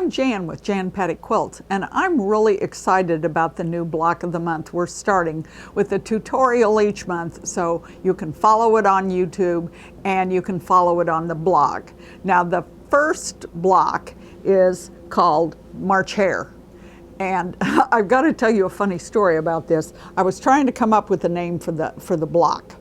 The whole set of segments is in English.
I'm Jan with Jan Patek Quilts, and I'm really excited about the new block of the month. We're starting with a tutorial each month, so you can follow it on YouTube and you can follow it on the blog. Now, the first block is called March Hare. And I've got to tell you a funny story about this. I was trying to come up with a name for the block.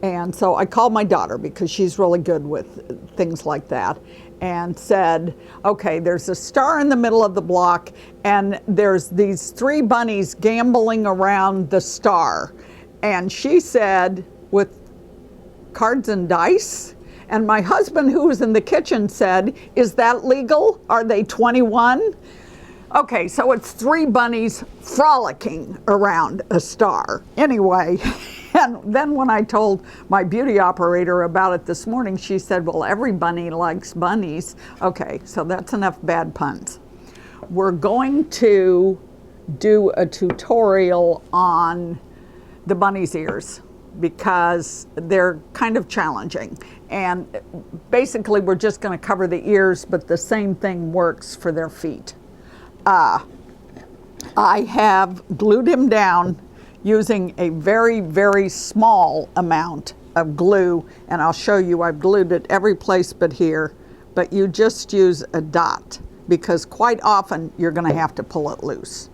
And so I called my daughter, because she's really good with things like that, and said, okay, there's a star in the middle of the block, and there's these 3 bunnies gambling around the star. And she said, with cards and dice? And my husband, who was in the kitchen, said, is that legal? Are they 21? Okay, so it's 3 bunnies frolicking around a star. Anyway, and then when I told my beauty operator about it this morning, she said, well, every bunny likes bunnies. Okay, so that's enough bad puns. We're going to do a tutorial on the bunny's ears, because they're kind of challenging. And basically, we're just going to cover the ears, but the same thing works for their feet. I have glued him down using a very, very small amount of glue, and I'll show you. I've glued it every place but here, but you just use a dot, because quite often you're going to have to pull it loose.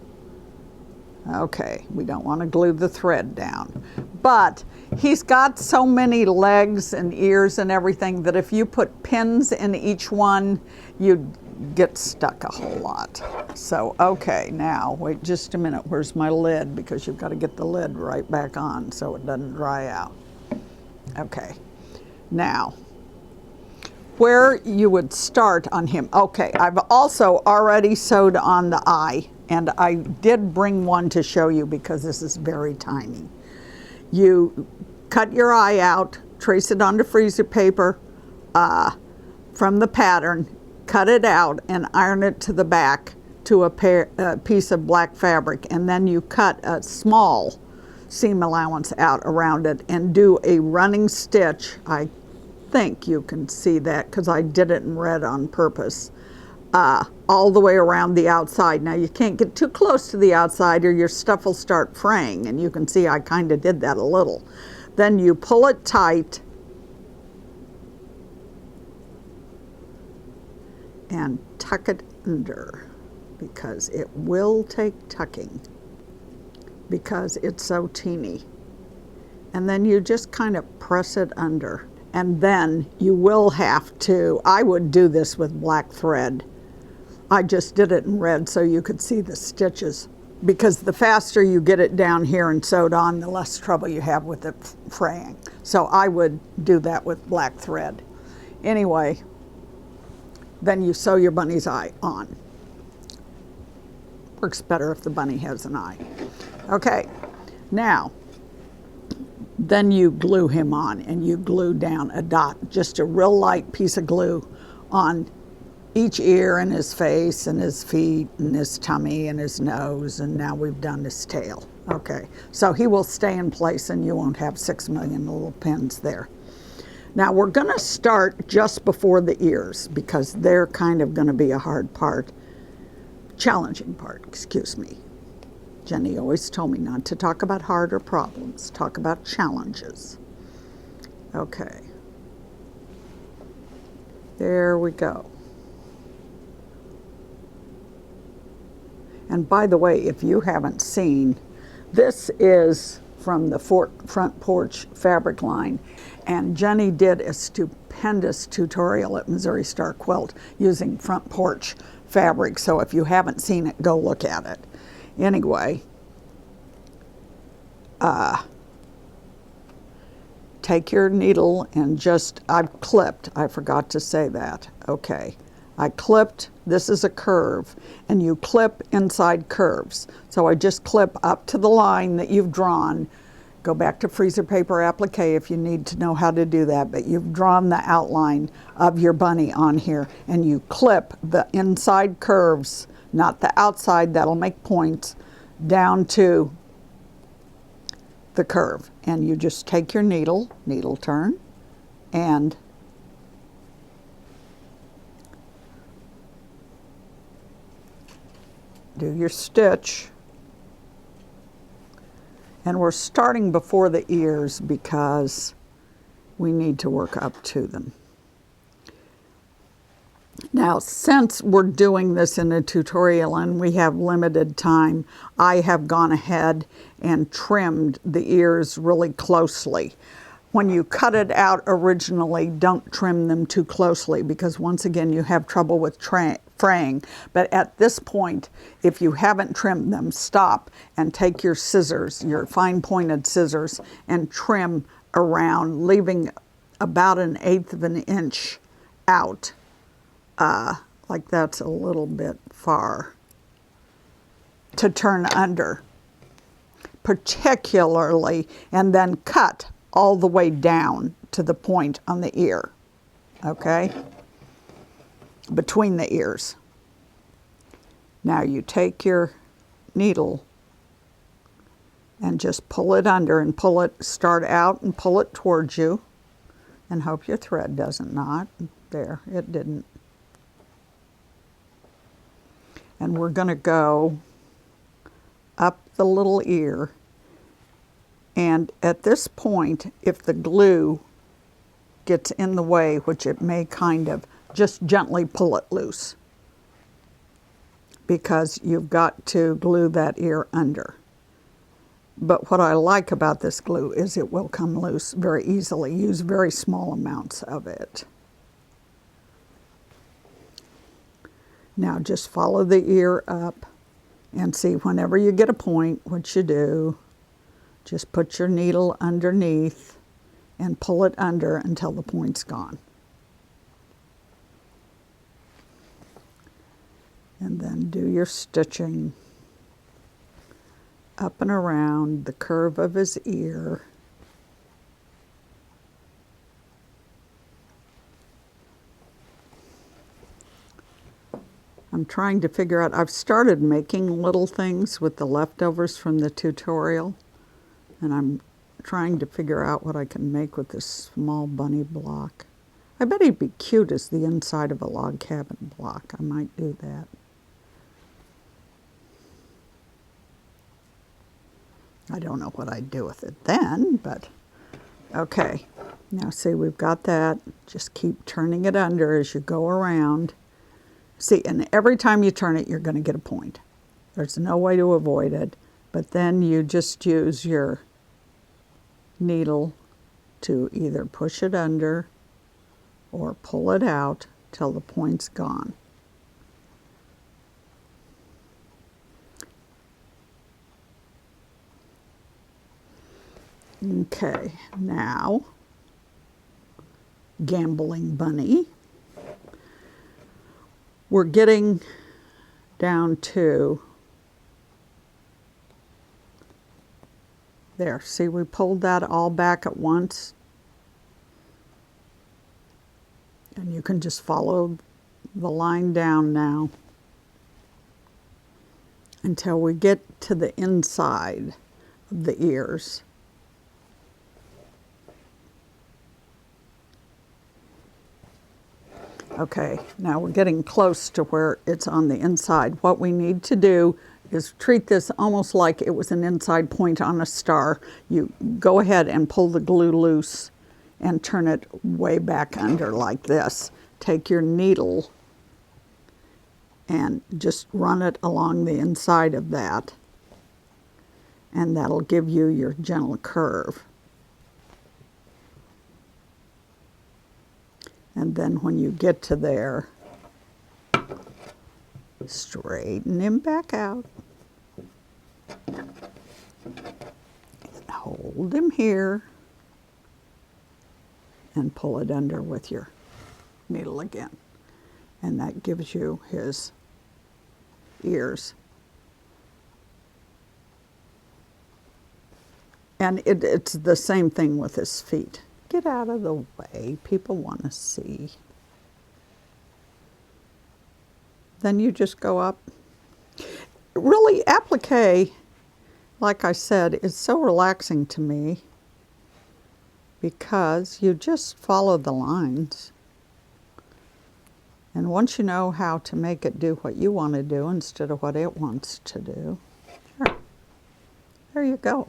Okay, we don't want to glue the thread down, but he's got so many legs and ears and everything that if you put pins in each one, you'd get stuck a whole lot. So, okay, now wait just a minute. Where's my lid? Because you've got to get the lid right back on so it doesn't dry out. Okay, now where you would start on him. Okay, I've also already sewed on the eye, and I did bring one to show you because this is very tiny. You cut your eye out, trace it onto freezer paper from the pattern, cut it out and iron it to the back to a piece of black fabric, and then you cut a small seam allowance out around it and do a running stitch. I think you can see that because I did it in red on purpose, all the way around the outside. Now you can't get too close to the outside or your stuff will start fraying, and you can see I kind of did that a little. Then you pull it tight and tuck it under, because it will take tucking because it's so teeny. And then you just kind of press it under. And then you will have to, I would do this with black thread. I just did it in red so you could see the stitches, because the faster you get it down here and sewed on, the less trouble you have with it fraying. So I would do that with black thread. Anyway, then you sew your bunny's eye on. Works better if the bunny has an eye. Okay, now, then you glue him on, and you glue down a dot, just a real light piece of glue on each ear and his face and his feet and his tummy and his nose, and now we've done his tail. Okay, so he will stay in place and you won't have 6 million little pins there. Now we're going to start just before the ears, because they're kind of going to be a hard part, challenging part, excuse me. Jenny always told me not to talk about harder problems, talk about challenges. Okay, there we go. And by the way, if you haven't seen, this is from the Front Porch fabric line. And Jenny did a stupendous tutorial at Missouri Star Quilt using Front Porch fabric. So if you haven't seen it, go look at it. Anyway, take your needle and just, I've clipped, I forgot to say that. Okay, I clipped, this is a curve, and you clip inside curves. So I just clip up to the line that you've drawn. Go back to freezer paper applique if you need to know how to do that, but you've drawn the outline of your bunny on here, and you clip the inside curves, not the outside, that'll make points, down to the curve. And you just take your needle turn, and do your stitch. And we're starting before the ears because we need to work up to them. Now, since we're doing this in a tutorial and we have limited time, I have gone ahead and trimmed the ears really closely. When you cut it out originally, don't trim them too closely because once again, you have trouble with fraying. But at this point, if you haven't trimmed them, stop and take your scissors, your fine pointed scissors, and trim around, leaving about 1/8 of an inch out. Like that's a little bit far to turn under, particularly, and then cut all the way down to the point on the ear, okay? Between the ears. Now you take your needle and just pull it under and pull it, start out and pull it towards you and hope your thread doesn't knot. There, it didn't. And we're going to go up the little ear. And at this point, if the glue gets in the way, which it may kind of, just gently pull it loose because you've got to glue that ear under. But what I like about this glue is it will come loose very easily. Use very small amounts of it. Now just follow the ear up and see whenever you get a point, what you do, just put your needle underneath and pull it under until the point's gone. And then do your stitching up and around the curve of his ear. I'm trying to figure out, I've started making little things with the leftovers from the tutorial, and I'm trying to figure out what I can make with this small bunny block. I bet he'd be cute as the inside of a log cabin block. I might do that. I don't know what I'd do with it then, but okay. Now see, we've got that. Just keep turning it under as you go around. See, and every time you turn it, you're going to get a point. There's no way to avoid it, but then you just use your needle to either push it under or pull it out till the point's gone. Okay, now, gambling bunny. We're getting down to there. See, we pulled that all back at once. And you can just follow the line down now until we get to the inside of the ears. Okay, now we're getting close to where it's on the inside. What we need to do is treat this almost like it was an inside point on a star. You go ahead and pull the glue loose and turn it way back under like this. Take your needle and just run it along the inside of that, and that'll give you your gentle curve. And then when you get to there, straighten him back out. And hold him here and pull it under with your needle again. And that gives you his ears. And it's the same thing with his feet. Get out of the way, people want to see. Then you just go up. Really, applique, like I said, is so relaxing to me because you just follow the lines. And once you know how to make it do what you want to do instead of what it wants to do, sure, there you go.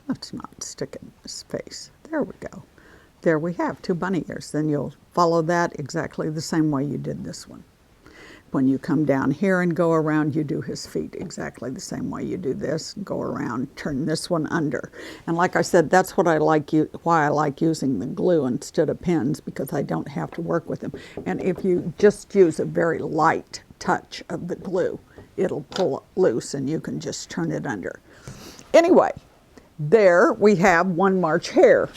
Let's not stick it in his face. There we go. There we have 2 bunny ears. Then you'll follow that exactly the same way you did this one. When you come down here and go around, you do his feet exactly the same way you do this. Go around, turn this one under. And like I said, that's what why I like using the glue instead of pins, because I don't have to work with them. And if you just use a very light touch of the glue, it'll pull it loose and you can just turn it under. Anyway, there we have 1 March hare.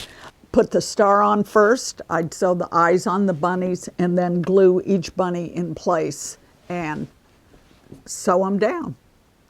Put the star on first. I'd sew the eyes on the bunnies and then glue each bunny in place and sew them down.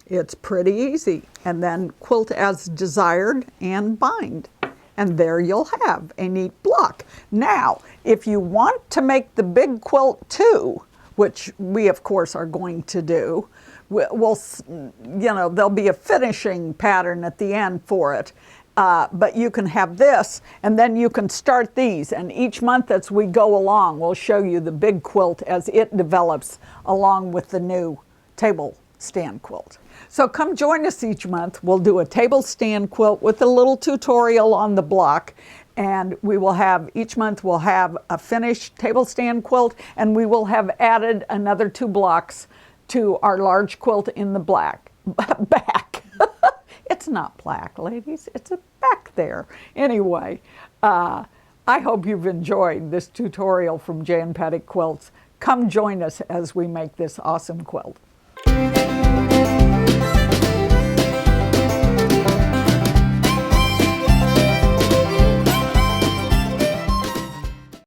It's pretty easy. And then quilt as desired and bind. And there you'll have a neat block. Now, if you want to make the big quilt too, which we of course are going to do, there'll be a finishing pattern at the end for it. But you can have this, and then you can start these, and each month as we go along, we'll show you the big quilt as it develops along with the new table stand quilt. So come join us each month. We'll do a table stand quilt with a little tutorial on the block, and we will have, each month we'll have a finished table stand quilt, and we will have added another 2 blocks to our large quilt in the back. It's not black, ladies. It's a back there. Anyway, I hope you've enjoyed this tutorial from Jan Patek Quilts. Come join us as we make this awesome quilt.